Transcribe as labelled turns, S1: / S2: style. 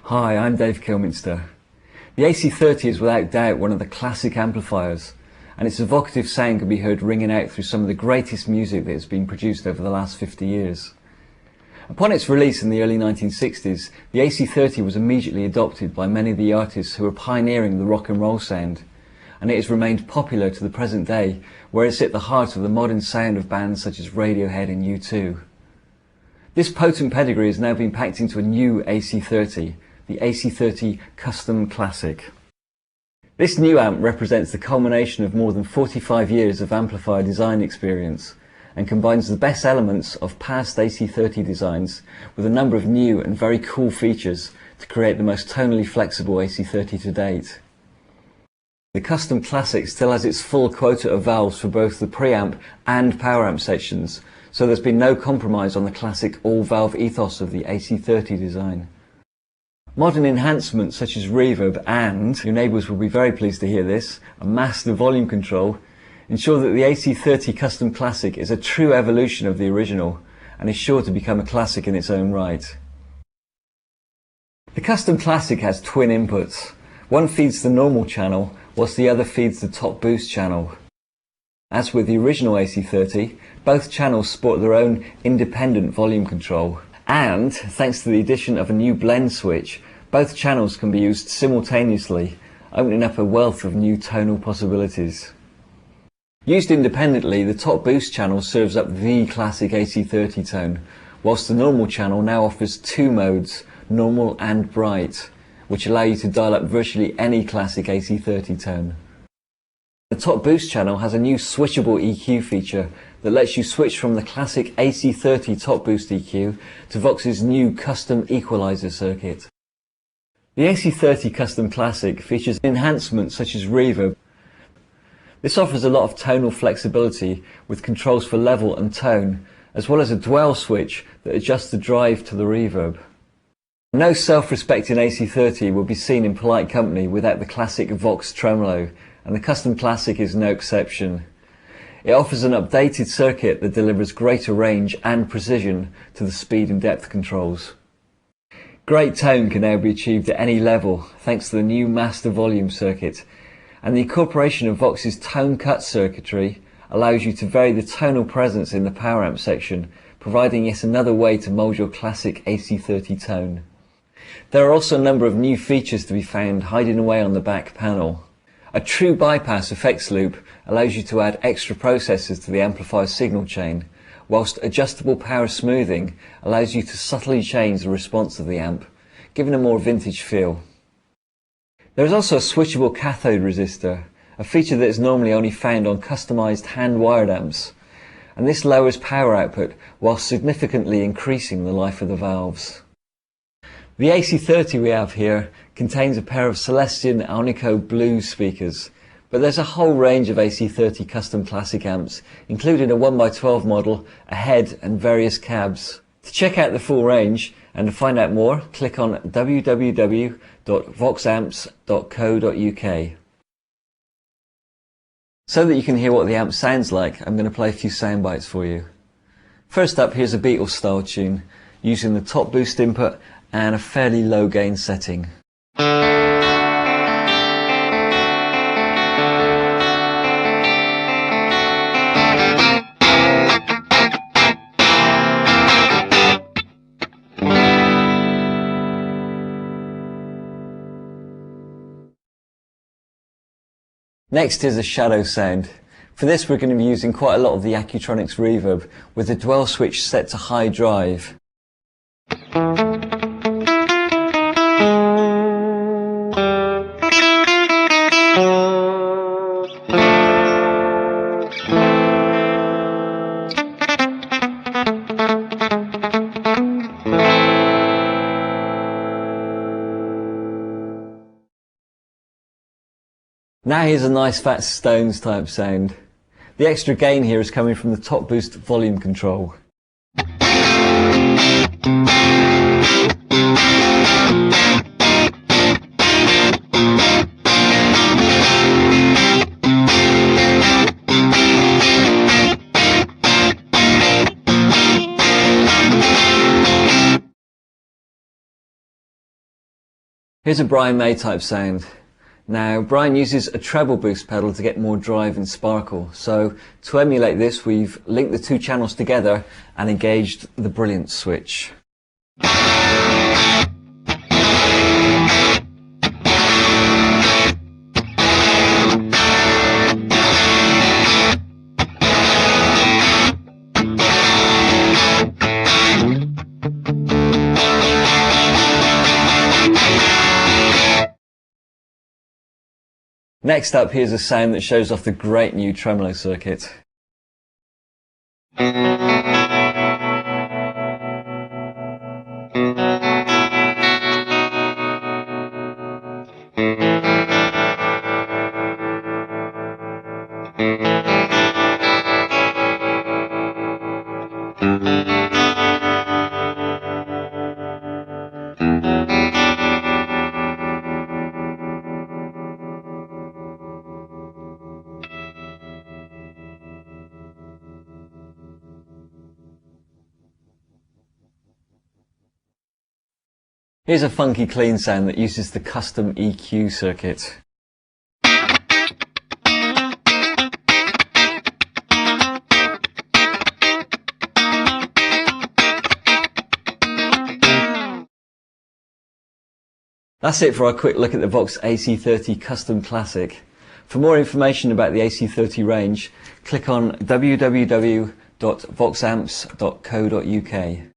S1: Hi, I'm Dave Kilminster. The AC30 is without doubt one of the classic amplifiers, and its evocative sound can be heard ringing out through some of the greatest music that has been produced over the last 50 years. Upon its release in the early 1960s, the AC30 was immediately adopted by many of the artists who were pioneering the rock and roll sound, and it has remained popular to the present day, where it's at the heart of the modern sound of bands such as Radiohead and U2. This potent pedigree has now been packed into a new AC30, the AC30 Custom Classic. This new amp represents the culmination of more than 45 years of amplifier design experience and combines the best elements of past AC30 designs with a number of new and very cool features to create the most tonally flexible AC30 to date. The Custom Classic still has its full quota of valves for both the preamp and power amp sections, so there's been no compromise on the classic all-valve ethos of the AC30 design. Modern enhancements such as reverb and, your neighbours will be very pleased to hear this, a master volume control ensure that the AC30 Custom Classic is a true evolution of the original and is sure to become a classic in its own right. The Custom Classic has twin inputs. One feeds the normal channel whilst the other feeds the top boost channel. As with the original AC30, both channels sport their own independent volume control. And, thanks to the addition of a new blend switch, both channels can be used simultaneously, opening up a wealth of new tonal possibilities. Used independently, the top boost channel serves up the classic AC30 tone, whilst the normal channel now offers two modes, normal and bright, which allow you to dial up virtually any classic AC30 tone. The top boost channel has a new switchable EQ feature that lets you switch from the classic AC30 top boost EQ to VOX's new custom equalizer circuit. The AC30 Custom Classic features enhancements such as reverb. This offers a lot of tonal flexibility with controls for level and tone, as well as a dwell switch that adjusts the drive to the reverb. No self-respecting AC30 will be seen in polite company without the classic VOX tremolo, and the Custom Classic is no exception. It offers an updated circuit that delivers greater range and precision to the speed and depth controls. Great tone can now be achieved at any level thanks to the new master volume circuit, and the incorporation of VOX's tone cut circuitry allows you to vary the tonal presence in the power amp section, providing yet another way to mould your classic AC30 tone. There are also a number of new features to be found hiding away on the back panel. A true bypass effects loop allows you to add extra processors to the amplifier's signal chain, whilst adjustable power smoothing allows you to subtly change the response of the amp, giving a more vintage feel. There is also a switchable cathode resistor, a feature that is normally only found on customised hand-wired amps, and this lowers power output whilst significantly increasing the life of the valves. The AC30 we have here contains a pair of Celestion Alnico Blues speakers, but there's a whole range of AC30 Custom Classic amps, including a 1x12 model, a head and various cabs. To check out the full range and to find out more, click on www.voxamps.co.uk. So that you can hear what the amp sounds like, I'm going to play a few sound bites for you. First up, here's a Beatles style tune, using the top boost input and a fairly low gain setting. Next is a shadow sound. For this we're going to be using quite a lot of the Accutronics reverb with the dwell switch set to high drive. Now here's a nice fat Stones type sound. The extra gain here is coming from the top boost volume control. Here's a Brian May type sound. Now, Brian uses a treble boost pedal to get more drive and sparkle. So to emulate this, we've linked the two channels together and engaged the brilliance switch. Next up, here's a sound that shows off the great new tremolo circuit. Here's a funky clean sound that uses the custom EQ circuit. That's it for our quick look at the VOX AC30 Custom Classic. For more information about the AC30 range, click on www.voxamps.co.uk.